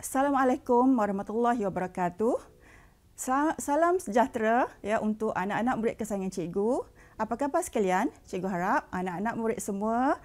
Assalamualaikum warahmatullahi wabarakatuh. Salam sejahtera ya untuk anak-anak murid kesayangan cikgu. Apa khabar sekalian? Cikgu harap anak-anak murid semua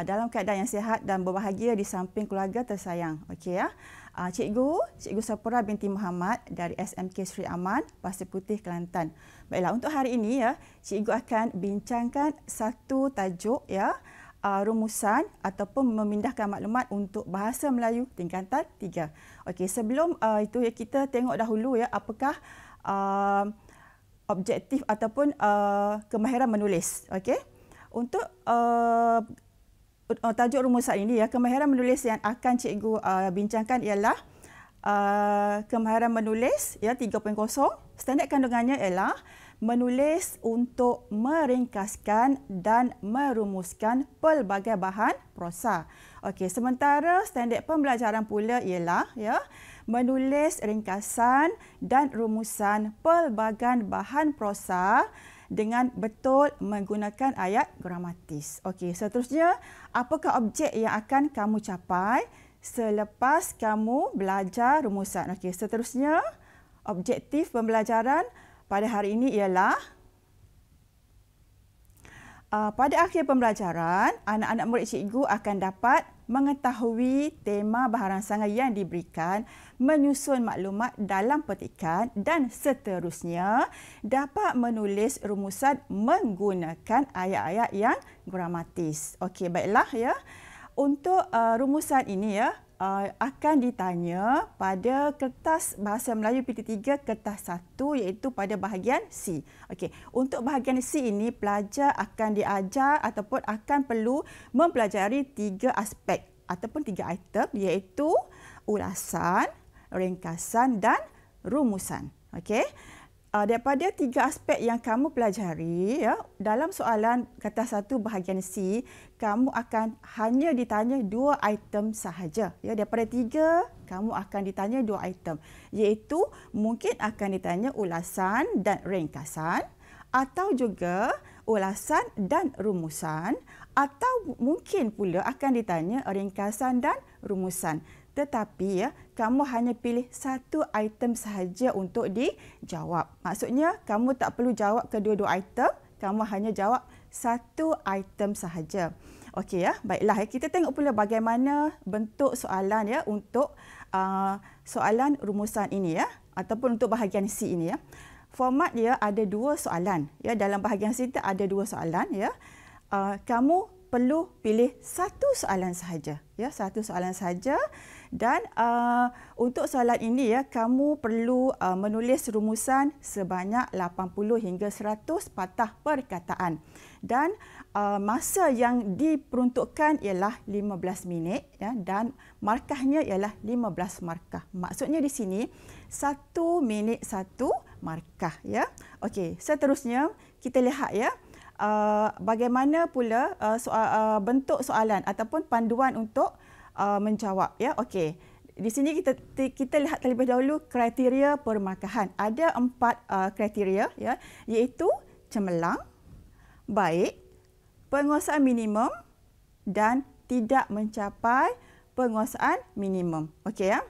dalam keadaan yang sihat dan berbahagia di samping keluarga tersayang. Okey ya. Cikgu Sapura binti Muhammad dari SMK Sri Aman, Pasir Putih, Kelantan. Baiklah, untuk hari ini ya, cikgu akan bincangkan satu tajuk ya, rumusan ataupun memindahkan maklumat untuk bahasa Melayu tingkatan 3. Okey, sebelum itu ya, kita tengok dahulu ya apakah objektif ataupun kemahiran menulis. Okey. Untuk tajuk rumusan ini ya, kemahiran menulis yang akan cikgu bincangkan ialah kemahiran menulis ya 3.0. Standard kandungannya ialah menulis untuk meringkaskan dan merumuskan pelbagai bahan prosa. Okey, sementara standard pembelajaran pula ialah ya menulis ringkasan dan rumusan pelbagai bahan prosa dengan betul menggunakan ayat gramatis. Okey, seterusnya apakah objek yang akan kamu capai selepas kamu belajar rumusan? Okey, seterusnya objektif pembelajaran pada hari ini ialah pada akhir pembelajaran, anak-anak murid cikgu akan dapat mengetahui tema bahan rangsangan yang diberikan, menyusun maklumat dalam petikan dan seterusnya dapat menulis rumusan menggunakan ayat-ayat yang gramatis. Okey, baiklah ya. Untuk rumusan ini ya, akan ditanya pada kertas bahasa Melayu PT3 kertas 1 iaitu pada bahagian C. Okey, untuk bahagian C ini pelajar akan diajar ataupun akan perlu mempelajari 3 aspek ataupun 3 item iaitu ulasan, ringkasan dan rumusan. Okey. Daripada 3 aspek yang kamu pelajari ya, dalam soalan kertas 1 bahagian C, kamu akan hanya ditanya 2 item sahaja. Ya, daripada 3, kamu akan ditanya 2 item, iaitu mungkin akan ditanya ulasan dan ringkasan, atau juga ulasan dan rumusan, atau mungkin pula akan ditanya ringkasan dan rumusan. Tetapi ya, kamu hanya pilih 1 item sahaja untuk dijawab. Maksudnya, kamu tak perlu jawab kedua-dua item, kamu hanya jawab 1 item sahaja. Okey ya, baiklah ya, kita tengok pula bagaimana bentuk soalan ya untuk soalan rumusan ini ya, ataupun untuk bahagian C ini ya. Format dia ada 2 soalan ya, dalam bahagian C itu ada 2 soalan ya. Kamu perlu pilih 1 soalan sahaja ya, 1 soalan sahaja. Dan untuk soalan ini ya, kamu perlu menulis rumusan sebanyak 80 hingga 100 patah perkataan. Dan masa yang diperuntukkan ialah 15 minit ya, dan markahnya ialah 15 markah. Maksudnya di sini 1 minit 1 markah ya. Okey, seterusnya kita lihat ya bagaimana pula bentuk soalan ataupun panduan untuk menjawab ya. Okey. Di sini kita lihat terlebih dahulu kriteria permarkahan. Ada 4 kriteria ya, iaitu cemerlang, baik, penguasaan minimum dan tidak mencapai penguasaan minimum. Okey ya.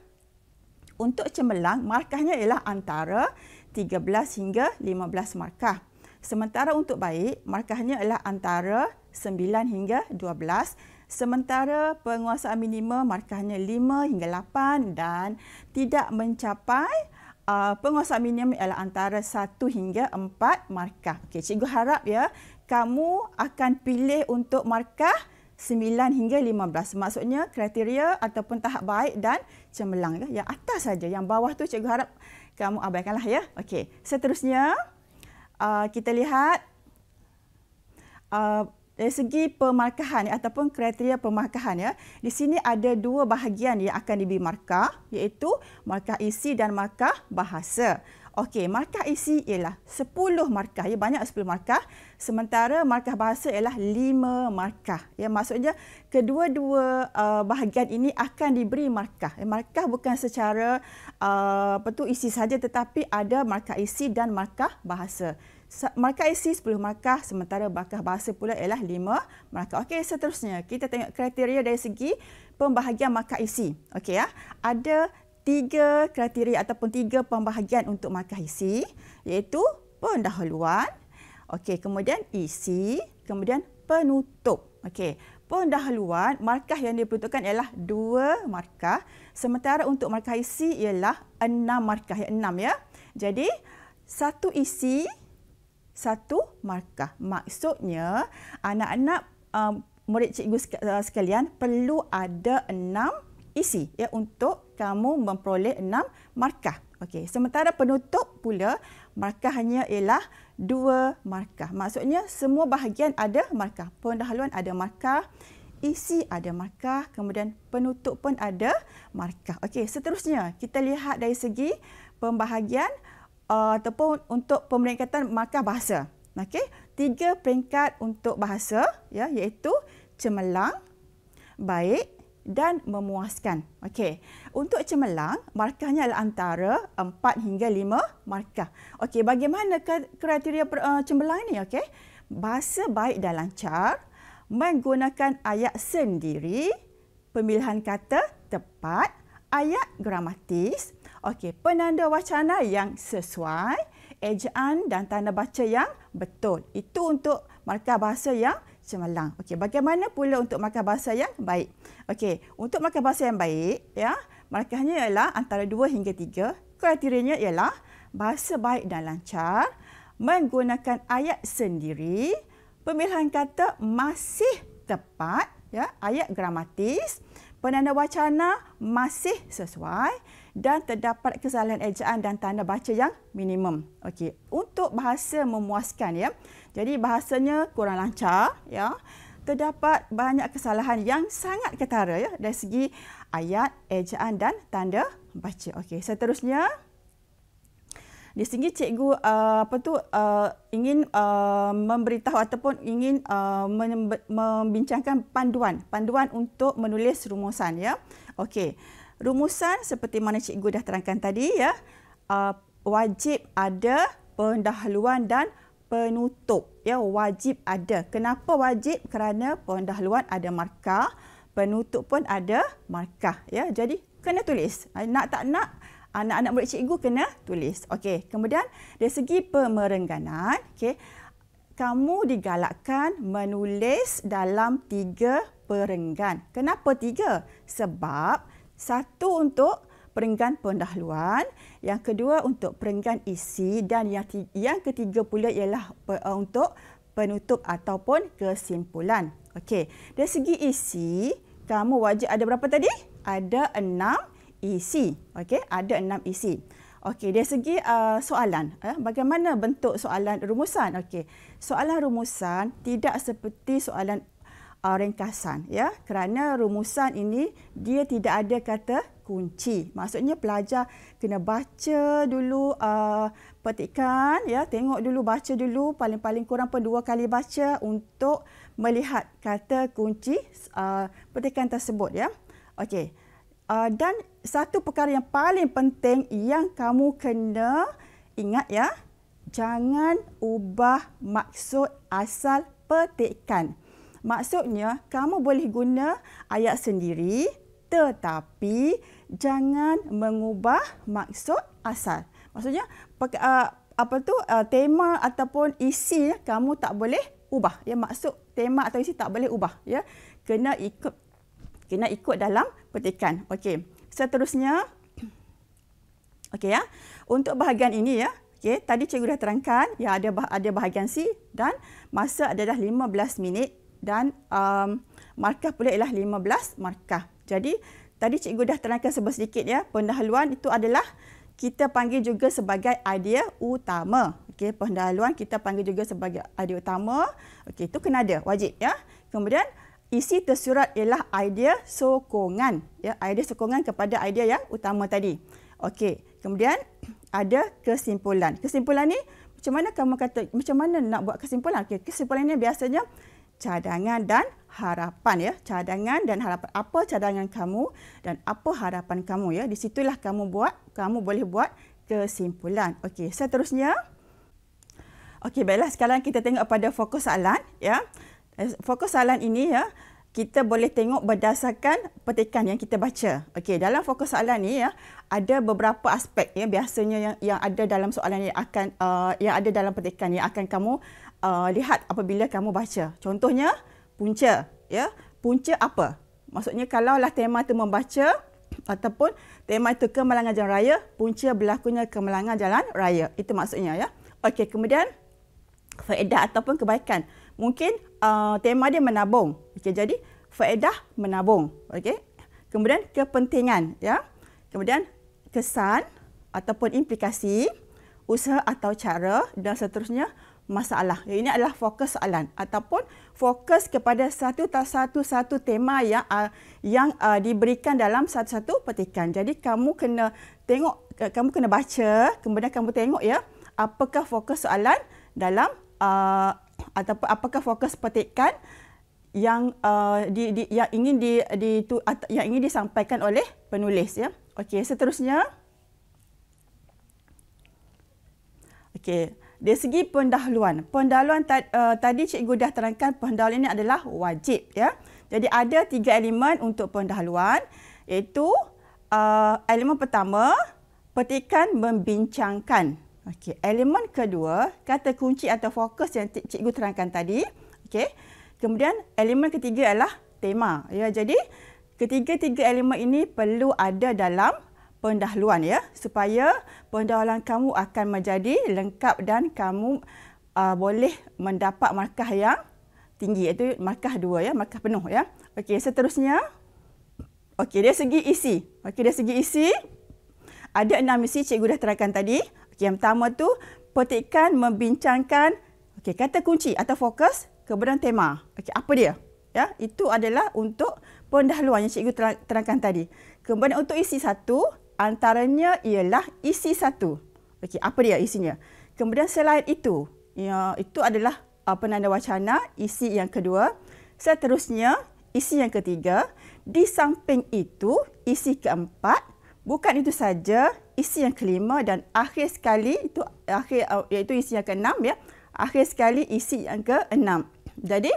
Untuk cemerlang, markahnya ialah antara 13 hingga 15 markah. Sementara untuk baik, markahnya ialah antara 9 hingga 12. Sementara penguasaan minimum markahnya 5 hingga 8 dan tidak mencapai penguasaan minimum ialah antara 1 hingga 4 markah. Okey, cikgu harap ya kamu akan pilih untuk markah 9 hingga 15. Maksudnya kriteria ataupun tahap baik dan cemerlang ya. Yang atas saja, yang bawah tu cikgu harap kamu abaikanlah ya. Okey, seterusnya kita lihat dari segi pemarkahan ya, ataupun kriteria pemarkahan ya. Di sini ada 2 bahagian yang akan diberi markah, iaitu markah isi dan markah bahasa. Okey, markah isi ialah 10 markah ya, banyak 10 markah. Sementara markah bahasa ialah 5 markah. Ya, maksudnya kedua-dua bahagian ini akan diberi markah. Markah bukan secara isi saja, tetapi ada markah isi dan markah bahasa. Markah isi 10 markah, sementara markah bahasa pula ialah 5 markah. Okey, seterusnya kita tengok kriteria dari segi pembahagian markah isi. Okey ya. Ada 3 kriteria ataupun 3 pembahagian untuk markah isi, iaitu pendahuluan, okey, kemudian isi, kemudian penutup. Okey, pendahuluan markah yang diperuntukkan ialah 2 markah, sementara untuk markah isi ialah 6 markah, 6 ya. Jadi 1 isi, 1 markah. Maksudnya anak-anak murid cikgu sekalian perlu ada 6 isi ya untuk kamu memperoleh 6 markah. Okey, sementara penutup pula markahnya ialah 2 markah. Maksudnya semua bahagian ada markah. Pendahuluan ada markah, isi ada markah, kemudian penutup pun ada markah. Okey, seterusnya kita lihat dari segi pembahagian ataupun untuk pemeringkatan markah bahasa. Okey, 3 peringkat untuk bahasa ya, iaitu cemerlang, baik dan memuaskan. Okey, untuk cemerlang markahnya adalah antara 4 hingga 5 markah. Okey, bagaimana kriteria cemerlang ini? Okey, bahasa baik dan lancar, menggunakan ayat sendiri, pemilihan kata tepat, ayat gramatis, okey, penanda wacana yang sesuai, ejaan dan tanda baca yang betul. Itu untuk markah bahasa yang cemerlang. Okey, bagaimana pula untuk markah bahasa yang baik? Okey, untuk markah bahasa yang baik ya, markahnya ialah antara 2 hingga 3. Kriterianya ialah bahasa baik dan lancar, menggunakan ayat sendiri, pemilihan kata masih tepat ya, ayat gramatis, penanda wacana masih sesuai dan terdapat kesalahan ejaan dan tanda baca yang minimum. Okey, untuk bahasa memuaskan ya. Jadi bahasanya kurang lancar ya. Terdapat banyak kesalahan yang sangat ketara ya dari segi ayat, ejaan dan tanda baca. Okey, seterusnya di sini cikgu ingin memberitahu ataupun ingin membincangkan panduan untuk menulis rumusan ya. Okey. Rumusan seperti mana cikgu dah terangkan tadi ya, wajib ada pendahuluan dan penutup ya, wajib ada. Kenapa wajib? Kerana pendahuluan ada markah, penutup pun ada markah ya. Jadi kena tulis. Nak tak nak anak-anak murid cikgu kena tulis. Okey, kemudian dari segi pemerengganan, okey, kamu digalakkan menulis dalam 3 perenggan. Kenapa 3? Sebab 1 untuk perenggan pendahuluan, yang kedua untuk perenggan isi dan yang ketiga pula ialah untuk penutup ataupun kesimpulan. Okey, dari segi isi, kamu wajib ada berapa tadi? Ada 6 isi. Okey, ada 6 isi. Okey, dari segi soalan, bagaimana bentuk soalan rumusan? Okey, soalan rumusan tidak seperti soalan ringkasan ya, kerana rumusan ini dia tidak ada kata kunci. Maksudnya pelajar kena baca dulu petikan ya, tengok dulu, baca dulu, paling-paling kurang pun 2 kali baca untuk melihat kata kunci petikan tersebut ya. Okey. Dan satu perkara yang paling penting yang kamu kena ingat ya, jangan ubah maksud asal petikan. Maksudnya, kamu boleh guna ayat sendiri tetapi jangan mengubah maksud asal. Maksudnya, tema ataupun isi kamu tak boleh ubah. Ya, maksud tema atau isi tak boleh ubah. Ya, kena ikut dalam petikan. Okey. Seterusnya, okey ya. Untuk bahagian ini ya, okey, tadi cikgu dah terangkan ya, ada bahagian C dan masa adalah 15 minit. Dan markah pula ialah 15 markah. Jadi, tadi cikgu dah terangkan sedikit ya, pendahuluan itu adalah kita panggil juga sebagai idea utama. Okey, pendahuluan kita panggil juga sebagai idea utama. Okey, itu kena ada, wajib ya. Kemudian, isi tersurat ialah idea sokongan. Ya, idea sokongan kepada idea yang utama tadi. Okey, kemudian ada kesimpulan. Kesimpulan ni, macam mana nak buat kesimpulan? Okey, kesimpulan ni biasanya cadangan dan harapan ya. Cadangan dan harapan. Apa cadangan kamu dan apa harapan kamu ya. Di situlah kamu boleh buat kesimpulan. Okey, seterusnya. Okey, baiklah sekarang kita tengok pada fokus soalan ya. Fokus soalan ini ya, kita boleh tengok berdasarkan petikan yang kita baca. Okey, dalam fokus soalan ni ya, ada beberapa aspek ya biasanya yang ada dalam soalan yang ada dalam petikan yang akan kamu lihat apabila kamu baca. Contohnya punca ya. Punca apa? Maksudnya kalaulah tema itu membaca ataupun tema itu kemalangan jalan raya, punca berlakunya kemalangan jalan raya. Itu maksudnya ya. Okey, kemudian faedah ataupun kebaikan. Mungkin tema dia menabung. Okey, jadi faedah menabung. Okey. Kemudian kepentingan ya. Kemudian kesan ataupun implikasi, usaha atau cara dan seterusnya masalah. Ini adalah fokus soalan ataupun fokus kepada satu tema yang diberikan dalam satu-satu petikan. Jadi kamu kena tengok, kamu kena baca, kemudian kamu tengok ya, apakah fokus soalan dalam ataupun apakah fokus petikan yang ingin disampaikan oleh penulis ya. Okey, seterusnya. Okey, dari segi pendahuluan. Pendahuluan tadi cikgu dah terangkan pendahuluan ini adalah wajib ya. Jadi ada 3 elemen untuk pendahuluan, iaitu elemen pertama, petikan membincangkan. Okey, elemen kedua, kata kunci atau fokus yang cikgu terangkan tadi. Okey. Kemudian elemen ketiga adalah tema. Ya, jadi ketiga-tiga elemen ini perlu ada dalam pendahuluan ya, supaya pendahuluan kamu akan menjadi lengkap dan kamu boleh mendapat markah yang tinggi, iaitu markah 2 ya, markah penuh ya. Okey, seterusnya. Okey, dari segi isi. Okey, dari segi isi ada 6 isi cikgu dah terangkan tadi. Okey, yang pertama tu petikan membincangkan kata kunci atau fokus, kemudian tema. Okey, apa dia? Ya, itu adalah untuk pendahuluan yang cikgu terangkan tadi. Kemudian untuk isi 1, antaranya ialah isi 1. Okey, apa dia isinya? Kemudian selain itu, ya, itu adalah penanda wacana, isi yang kedua. Seterusnya, isi yang ketiga. Di samping itu, isi keempat. Bukan itu saja, isi yang kelima dan akhir sekali iaitu isi yang keenam ya. Akhir sekali isi yang keenam. Jadi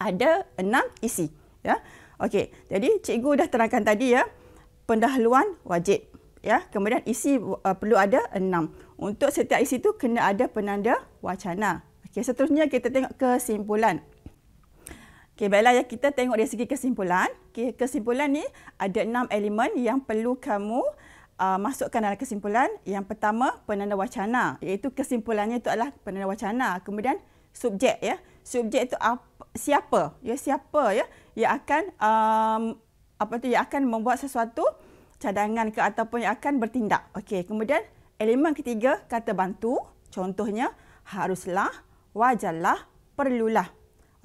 ada 6 isi ya. Okey, jadi cikgu dah terangkan tadi ya, pendahuluan wajib ya. Kemudian isi perlu ada 6. Untuk setiap isi tu kena ada penanda wacana. Okey, seterusnya kita tengok kesimpulan. Okey, baiklah ya, kita tengok dari segi kesimpulan. Okey, kesimpulan ni ada 6 elemen yang perlu kamu masukkan dalam kesimpulan. Yang pertama, penanda wacana, iaitu kesimpulannya itu adalah penanda wacana. Kemudian subjek ya. Subjek itu siapa? Ya, siapa ya yang akan yang akan membuat sesuatu cadangan ke ataupun yang akan bertindak. Okey, kemudian elemen ketiga, kata bantu. Contohnya haruslah, wajarlah, perlulah.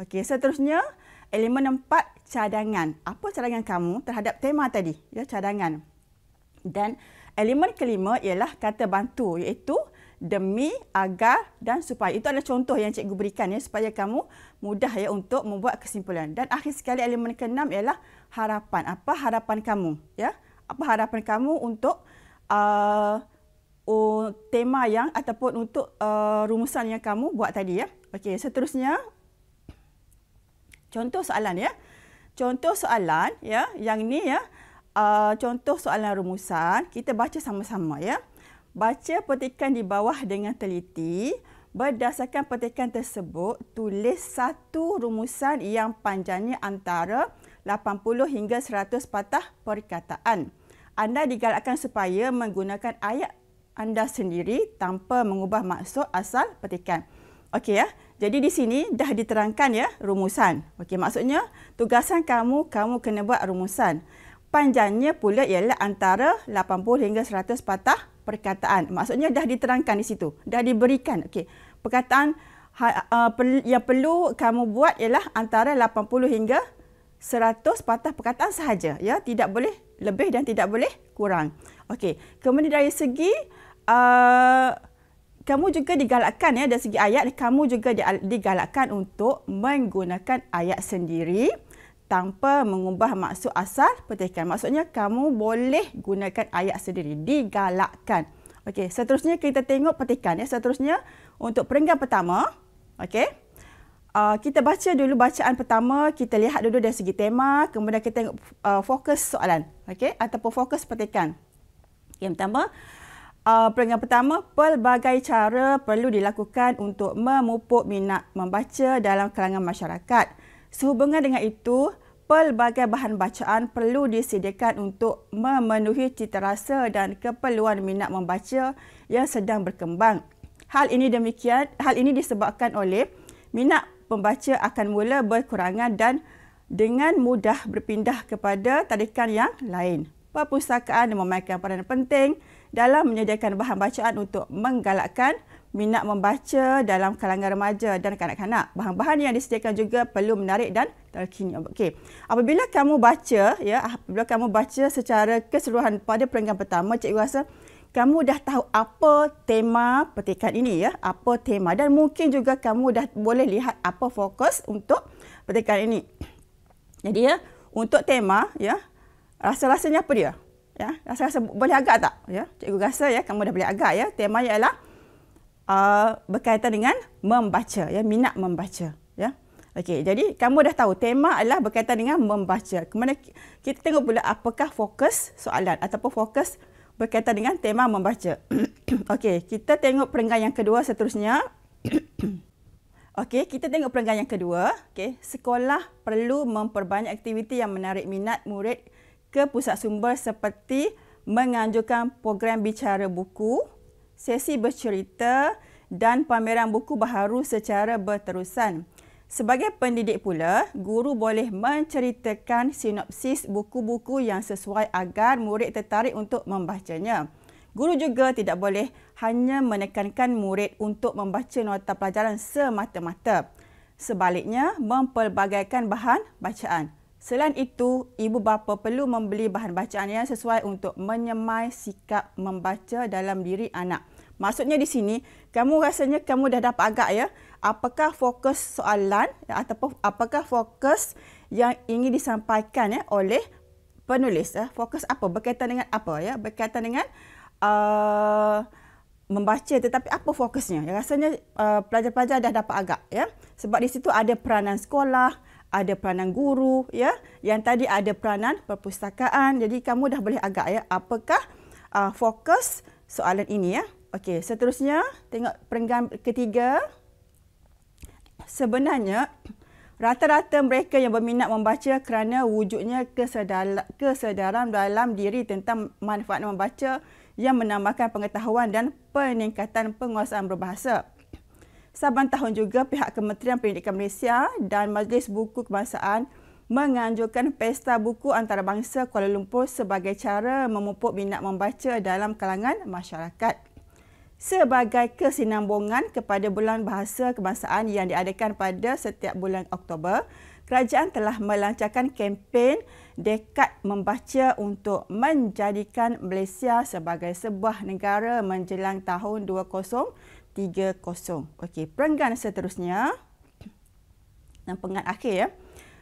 Okey, seterusnya elemen 4, cadangan. Apa cadangan kamu terhadap tema tadi? Ya, cadangan. Dan elemen kelima ialah kata bantu, iaitu demi, agar dan supaya. Itu adalah contoh yang cikgu berikan ya, supaya kamu mudah ya untuk membuat kesimpulan. Dan akhir sekali elemen keenam ialah harapan. Apa harapan kamu? Ya, apa harapan kamu untuk tema yang ataupun untuk rumusan yang kamu buat tadi ya. Okey, seterusnya contoh soalan ya. Contoh soalan ya, yang ni ya. Contoh soalan rumusan, kita baca sama-sama ya. Baca petikan di bawah dengan teliti. Berdasarkan petikan tersebut, tulis satu rumusan yang panjangnya antara 80 hingga 100 patah perkataan. Anda digalakkan supaya menggunakan ayat anda sendiri tanpa mengubah maksud asal petikan. Okey ya. Jadi di sini dah diterangkan ya rumusan. Okey, maksudnya tugasan kamu kena buat rumusan. Panjangnya pula ialah antara 80 hingga 100 patah perkataan. Maksudnya dah diterangkan di situ. Dah diberikan. Okey. Perkataan yang perlu kamu buat ialah antara 80 hingga 100 patah perkataan sahaja. Ya, tidak boleh lebih dan tidak boleh kurang. Okey. Kemudian dari segi kamu juga digalakkan ya, dari segi ayat kamu juga digalakkan untuk menggunakan ayat sendiri tanpa mengubah maksud asal petikan. Maksudnya kamu boleh gunakan ayat sendiri, digalakkan. Okey, seterusnya kita tengok petikan ya. Seterusnya untuk perenggan pertama, okey. Kita baca dulu bacaan pertama, kita lihat dulu dari segi tema, kemudian kita tengok fokus soalan, okey, ataupun fokus petikan. Yang pertama, peringkat pertama, pelbagai cara perlu dilakukan untuk memupuk minat membaca dalam kalangan masyarakat. Sehubungan dengan itu, pelbagai bahan bacaan perlu disediakan untuk memenuhi citarasa dan keperluan minat membaca yang sedang berkembang. Hal ini disebabkan oleh minat pembaca akan mula berkurangan dan dengan mudah berpindah kepada tarikan yang lain. Perpustakaan memainkan peranan penting dalam menyediakan bahan bacaan untuk menggalakkan minat membaca dalam kalangan remaja dan kanak-kanak. Bahan-bahan yang disediakan juga perlu menarik dan terkini. Okey. Apabila kamu baca secara keseluruhan pada peringkat pertama, cikgu rasa kamu dah tahu apa tema petikan ini, ya, apa tema, dan mungkin juga kamu dah boleh lihat apa fokus untuk petikan ini. Jadi ya, untuk tema, ya, rasa-rasanya apa dia? Ya, rasa-rasa boleh agak tak? Ya, cikgu rasa ya kamu dah boleh agak, ya. Temanya ialah berkaitan dengan membaca, ya, minat membaca, ya. Okey, jadi kamu dah tahu tema adalah berkaitan dengan membaca. Kemudian kita tengok pula apakah fokus soalan ataupun fokus berkaitan dengan tema membaca. Okey, kita tengok perenggan yang kedua seterusnya. Okey, kita tengok perenggan yang kedua. Okey, sekolah perlu memperbanyak aktiviti yang menarik minat murid ke pusat sumber seperti menganjurkan program bicara buku, sesi bercerita dan pameran buku baharu secara berterusan. Sebagai pendidik pula, guru boleh menceritakan sinopsis buku-buku yang sesuai agar murid tertarik untuk membacanya. Guru juga tidak boleh hanya menekankan murid untuk membaca nota pelajaran semata-mata. Sebaliknya, mempelbagaikan bahan bacaan. Selain itu, ibu bapa perlu membeli bahan bacaan yang sesuai untuk menyemai sikap membaca dalam diri anak. Maksudnya di sini, rasanya kamu dah dapat agak, ya, apakah fokus soalan, ya, ataupun apakah fokus yang ingin disampaikan, ya, oleh penulis, ya. Fokus apa? Berkaitan dengan apa, ya? Berkaitan dengan membaca, tetapi apa fokusnya? Ya, rasanya pelajar-pelajar dah dapat agak, ya. Sebab di situ ada peranan sekolah, ada peranan guru, ya. Yang tadi ada peranan perpustakaan. Jadi kamu dah boleh agak, ya, apakah fokus soalan ini, ya. Okey, seterusnya tengok perenggan ketiga. Sebenarnya rata-rata mereka yang berminat membaca kerana wujudnya kesedaran dalam diri tentang manfaat membaca yang menambahkan pengetahuan dan peningkatan penguasaan berbahasa. Saban tahun juga pihak Kementerian Pendidikan Malaysia dan Majlis Buku Kebangsaan menganjurkan Pesta Buku Antarabangsa Kuala Lumpur sebagai cara memupuk minat membaca dalam kalangan masyarakat. Sebagai kesinambungan kepada Bulan Bahasa Kebangsaan yang diadakan pada setiap bulan Oktober, kerajaan telah melancarkan kempen Dekad Membaca untuk menjadikan Malaysia sebagai sebuah negara menjelang tahun 2030. Okey, perenggan seterusnya dan perenggan akhir, ya.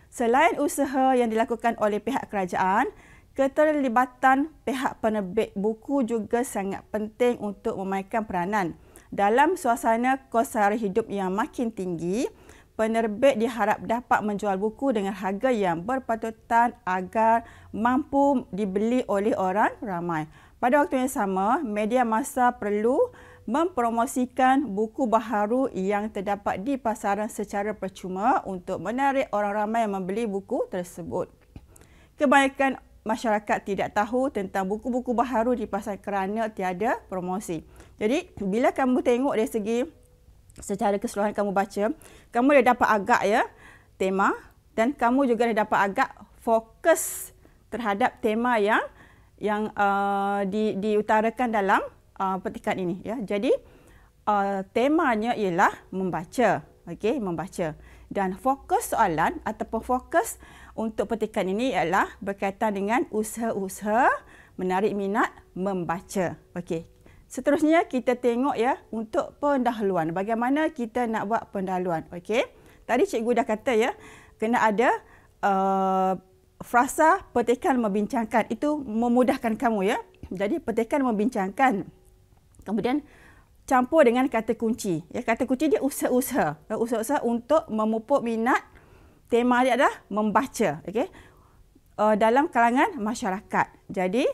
Selain usaha yang dilakukan oleh pihak kerajaan, keterlibatan pihak penerbit buku juga sangat penting untuk memainkan peranan. Dalam suasana kos sara hidup yang makin tinggi, penerbit diharap dapat menjual buku dengan harga yang berpatutan agar mampu dibeli oleh orang ramai. Pada waktu yang sama, media massa perlu mempromosikan buku baharu yang terdapat di pasaran secara percuma untuk menarik orang ramai yang membeli buku tersebut. Kebanyakan masyarakat tidak tahu tentang buku-buku baharu di pasaran kerana tiada promosi. Jadi, bila kamu tengok dari segi secara keseluruhan kamu baca, kamu dah dapat agak, ya, tema, dan kamu juga dah dapat agak fokus terhadap tema yang diutarakan dalam petikan ini, ya. Jadi temanya ialah membaca, okey, membaca. Dan fokus soalan ataupun fokus untuk petikan ini ialah berkaitan dengan usaha-usaha menarik minat membaca. Okey. Seterusnya kita tengok, ya, untuk pendahuluan. Bagaimana kita nak buat pendahuluan, okey? Tadi cikgu dah kata, ya, kena ada frasa petikan membincangkan. Itu memudahkan kamu, ya. Jadi petikan membincangkan. Kemudian campur dengan kata kunci. Ya, kata kunci dia usaha-usaha. Usaha-usaha untuk memupuk minat. Tema dia adalah membaca. Okey. Dalam kalangan masyarakat. Jadi,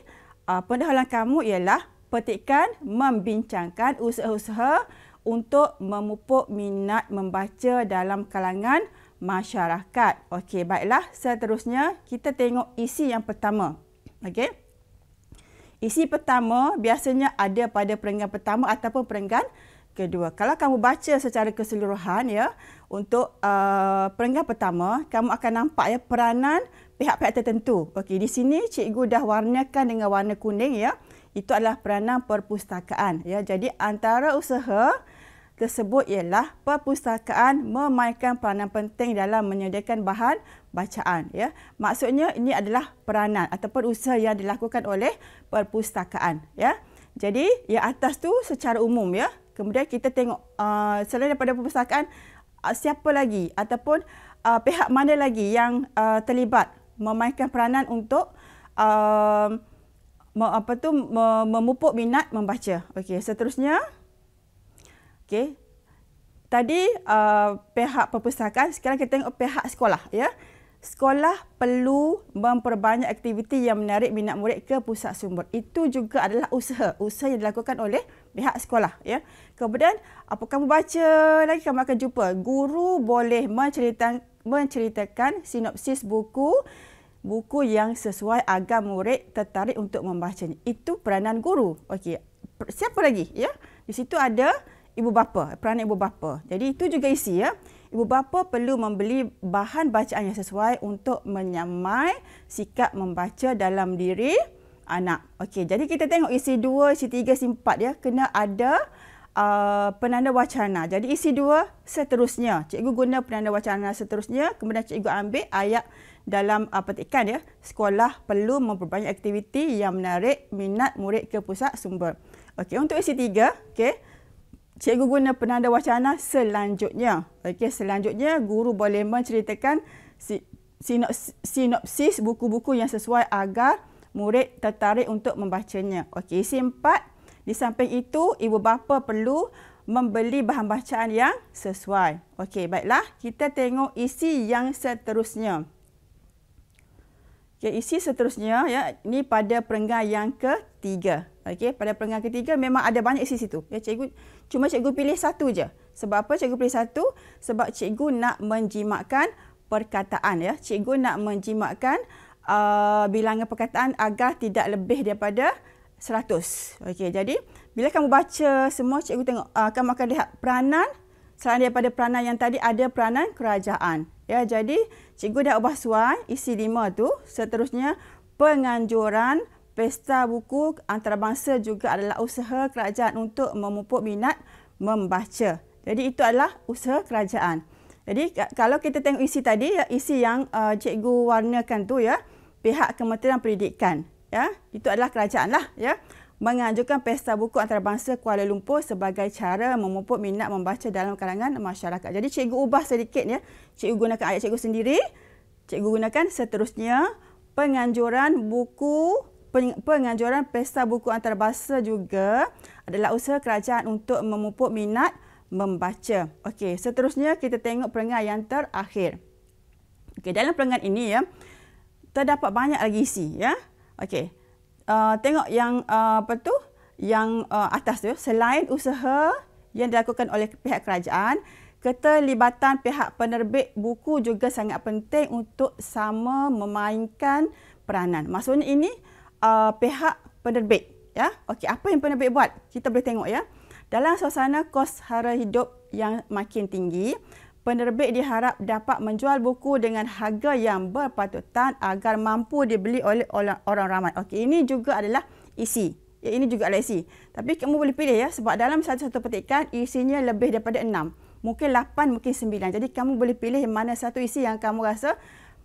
pendahuluan kamu ialah petikkan membincangkan usaha-usaha untuk memupuk minat membaca dalam kalangan masyarakat. Okey, baiklah. Seterusnya, kita tengok isi yang pertama. Okey. Isi pertama biasanya ada pada perenggan pertama ataupun perenggan kedua. Kalau kamu baca secara keseluruhan ya, untuk perenggan pertama, kamu akan nampak ya peranan pihak-pihak tertentu. Okey, di sini cikgu dah warnakan dengan warna kuning ya. Itu adalah peranan perpustakaan ya. Jadi antara usaha tersebut ialah perpustakaan memainkan peranan penting dalam menyediakan bahan bacaan ya. Maksudnya ini adalah peranan ataupun usaha yang dilakukan oleh perpustakaan ya. Jadi yang atas tu secara umum ya. Kemudian kita tengok selain daripada perpustakaan, siapa lagi ataupun pihak mana lagi yang terlibat memainkan peranan untuk memupuk minat membaca. Okey, seterusnya. Okey. Tadi pihak perpustakaan, sekarang kita tengok pihak sekolah ya. Sekolah perlu memperbanyak aktiviti yang menarik minat murid ke pusat sumber. Itu juga adalah usaha yang dilakukan oleh pihak sekolah ya. Kemudian apa kamu baca lagi, kamu akan jumpa guru boleh menceritakan sinopsis buku yang sesuai agar murid tertarik untuk membacanya. Itu peranan guru. Okey. Siapa lagi ya? Di situ ada ibu bapa, peranan ibu bapa. Jadi itu juga isi ya. Ibu bapa perlu membeli bahan bacaan yang sesuai untuk menyamai sikap membaca dalam diri anak. Okey, jadi kita tengok isi 2, isi 3, isi 4 ya. Kena ada penanda wacana. Jadi isi 2 seterusnya. Cikgu guna penanda wacana seterusnya. Kemudian cikgu ambil ayat dalam petikan ya. Sekolah perlu memperbanyak aktiviti yang menarik minat murid ke pusat sumber. Okey, untuk isi 3, okey. Cikgu guna penanda wacana selanjutnya. Okey, selanjutnya guru boleh menceritakan sinopsis buku-buku yang sesuai agar murid tertarik untuk membacanya. Okey, isi 4. Di samping itu, ibu bapa perlu membeli bahan bacaan yang sesuai. Okey, baiklah. Kita tengok isi yang seterusnya. Okey, isi seterusnya ya, ini pada perenggan yang ketiga. Okey, pada perenggan ketiga memang ada banyak isi situ. Ya, cikgu pilih satu je. Sebab apa cikgu pilih satu? Sebab cikgu nak menjimatkan perkataan ya. Cikgu nak menjimatkan bilangan perkataan agar tidak lebih daripada 100. Okey, jadi bila kamu baca semua, cikgu tengok kamu akan lihat peranan. Selain daripada peranan yang tadi, ada peranan kerajaan. Ya, jadi cikgu dah ubah suai isi 5 tu. Seterusnya penganjuran pesta buku antarabangsa juga adalah usaha kerajaan untuk memupuk minat membaca. Jadi itu adalah usaha kerajaan. Jadi kalau kita tengok isi tadi ya, isi yang cikgu warnakan tu ya, pihak Kementerian Pendidikan ya, itu adalah kerajaan lah ya, menganjurkan pesta buku antarabangsa Kuala Lumpur sebagai cara memupuk minat membaca dalam kalangan masyarakat. Jadi cikgu ubah sedikit ya. Cikgu gunakan ayat cikgu sendiri. Cikgu gunakan seterusnya penganjuran pesta buku antarabangsa juga adalah usaha kerajaan untuk memupuk minat membaca. Okey, seterusnya kita tengok perenggan yang terakhir. Okey, dalam perenggan ini ya, terdapat banyak lagi isi ya. Okey. Tengok yang yang atas tu, selain usaha yang dilakukan oleh pihak kerajaan, keterlibatan pihak penerbit buku juga sangat penting untuk sama memainkan peranan. Maksudnya ini pihak penerbit ya. Okey, apa yang penerbit buat? Kita boleh tengok ya. Dalam suasana kos hara hidup yang makin tinggi, penerbit diharap dapat menjual buku dengan harga yang berpatutan agar mampu dibeli oleh orang ramai. Okey, ini juga adalah isi. Ya, ini juga adalah isi. Tapi kamu boleh pilih ya, sebab dalam satu petikan isinya lebih daripada 6. Mungkin 8, mungkin 9. Jadi kamu boleh pilih mana satu isi yang kamu rasa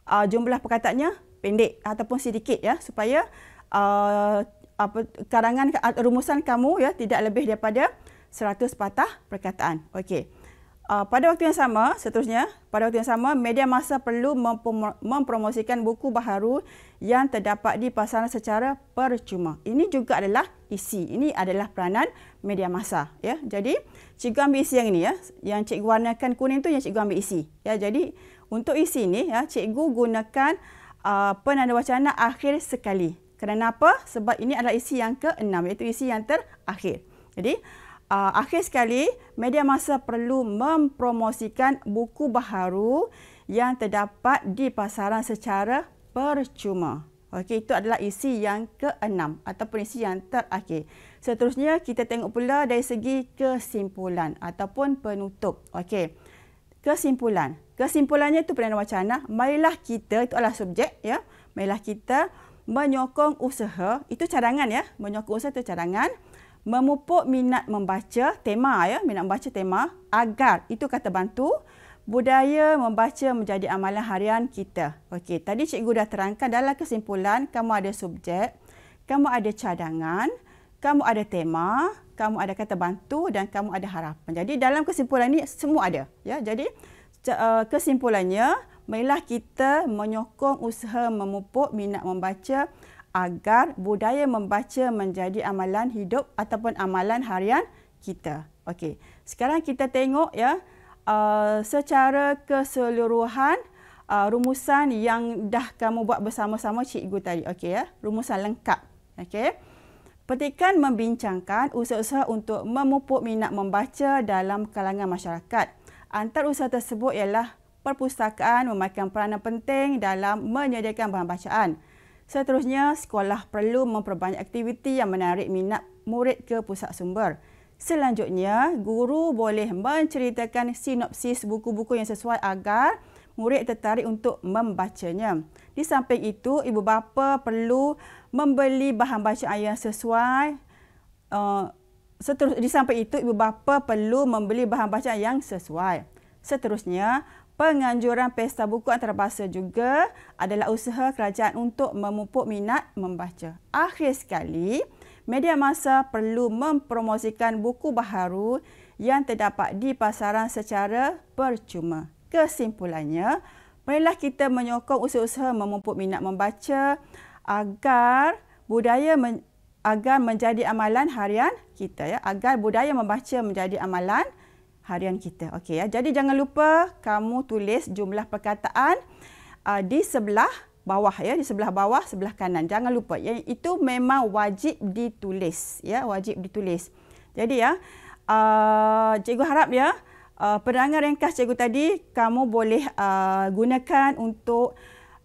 jumlah perkataannya pendek ataupun sedikit ya, supaya rumusan kamu ya tidak lebih daripada 100 patah perkataan. Okey. pada waktu yang sama, seterusnya, pada waktu yang sama, media massa perlu mempromosikan buku baharu yang terdapat di pasaran secara percuma. Ini juga adalah isi. Ini adalah peranan media massa. Ya. Jadi, cikgu ambil isi yang ini. Ya. Yang cikgu warnakan kuning tu yang cikgu ambil isi. Ya. Jadi, untuk isi ini, ya, cikgu gunakan penanda wacana akhir sekali. Kenapa? Sebab ini adalah isi yang ke-6, iaitu isi yang terakhir. Jadi, akhir sekali, media massa perlu mempromosikan buku baharu yang terdapat di pasaran secara percuma. Okey, itu adalah isi yang ke-6 ataupun isi yang terakhir. Seterusnya, kita tengok pula dari segi kesimpulan ataupun penutup. Okey, kesimpulan. Kesimpulannya itu penanda wacana. Marilah kita, itu adalah subjek. Ya. Marilah kita menyokong usaha, itu cadangan ya. Menyokong usaha itu cadangan. Memupuk minat membaca, tema ya, minat membaca tema, agar, itu kata bantu, budaya membaca menjadi amalan harian kita. Okey, tadi cikgu dah terangkan dalam kesimpulan, kamu ada subjek, kamu ada cadangan, kamu ada tema, kamu ada kata bantu dan kamu ada harapan. Jadi dalam kesimpulan ini semua ada. Ya, jadi kesimpulannya, marilah kita menyokong usaha memupuk minat membaca agar budaya membaca menjadi amalan hidup ataupun amalan harian kita. Okey. Sekarang kita tengok ya secara keseluruhan rumusan yang dah kamu buat bersama-sama cikgu tadi. Okey ya. Rumusan lengkap. Okey. Petikan membincangkan usaha-usaha untuk memupuk minat membaca dalam kalangan masyarakat. Antara usaha tersebut ialah perpustakaan memainkan peranan penting dalam menyediakan bahan bacaan. Seterusnya, sekolah perlu memperbanyak aktiviti yang menarik minat murid ke pusat sumber. Selanjutnya, guru boleh menceritakan sinopsis buku-buku yang sesuai agar murid tertarik untuk membacanya. Di samping itu, ibu bapa perlu membeli bahan bacaan yang sesuai. Di samping itu, ibu bapa perlu membeli bahan bacaan yang sesuai. Seterusnya, penganjuran pesta buku antarabangsa juga adalah usaha kerajaan untuk memupuk minat membaca. Akhir sekali, media massa perlu mempromosikan buku baharu yang terdapat di pasaran secara percuma. Kesimpulannya, marilah kita menyokong usaha-usaha memupuk minat membaca agar agar menjadi amalan harian kita ya, agar budaya membaca menjadi amalan harian kita. Okey ya. Jadi jangan lupa kamu tulis jumlah perkataan di sebelah bawah ya, di sebelah bawah sebelah kanan. Jangan lupa itu memang wajib ditulis ya, wajib ditulis. Jadi ya, cikgu harap ya penerangan ringkas cikgu tadi kamu boleh gunakan untuk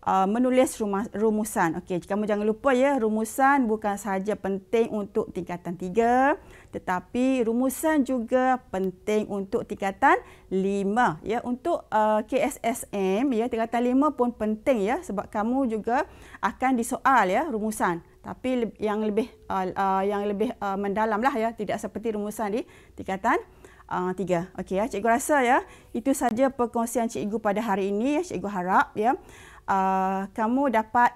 menulis rumusan. Okey, kamu jangan lupa ya, rumusan bukan sahaja penting untuk tingkatan 3, tetapi rumusan juga penting untuk tingkatan 5 ya. Untuk KSSM ya, tingkatan 5 pun penting ya, sebab kamu juga akan disoal ya rumusan. Tapi yang lebih mendalam lah ya, tidak seperti rumusan di tingkatan 3. Okey ya, cikgu rasa ya itu saja perkongsian cikgu pada hari ini ya. Cikgu harap ya kamu dapat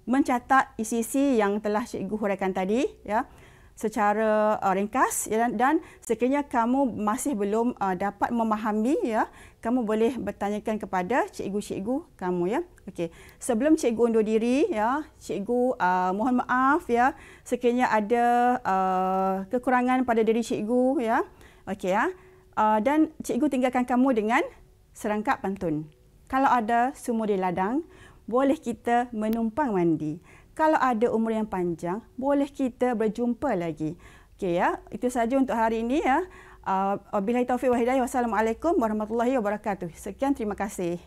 mencatat isi-isi yang telah cikgu huraikan tadi ya secara ringkas ya, dan sekiranya kamu masih belum dapat memahami ya, kamu boleh bertanyakan kepada cikgu-cikgu kamu ya. Okey, sebelum cikgu undur diri ya, cikgu mohon maaf ya sekiranya ada kekurangan pada diri cikgu ya. Okey ya. Dan cikgu tinggalkan kamu dengan serangkap pantun. Kalau ada sumur di ladang, boleh kita menumpang mandi. Kalau ada umur yang panjang, boleh kita berjumpa lagi. Okey ya, itu saja untuk hari ini ya. Wabillahi taufiq wal hidayah. Wassalamualaikum warahmatullahi wabarakatuh. Sekian, terima kasih.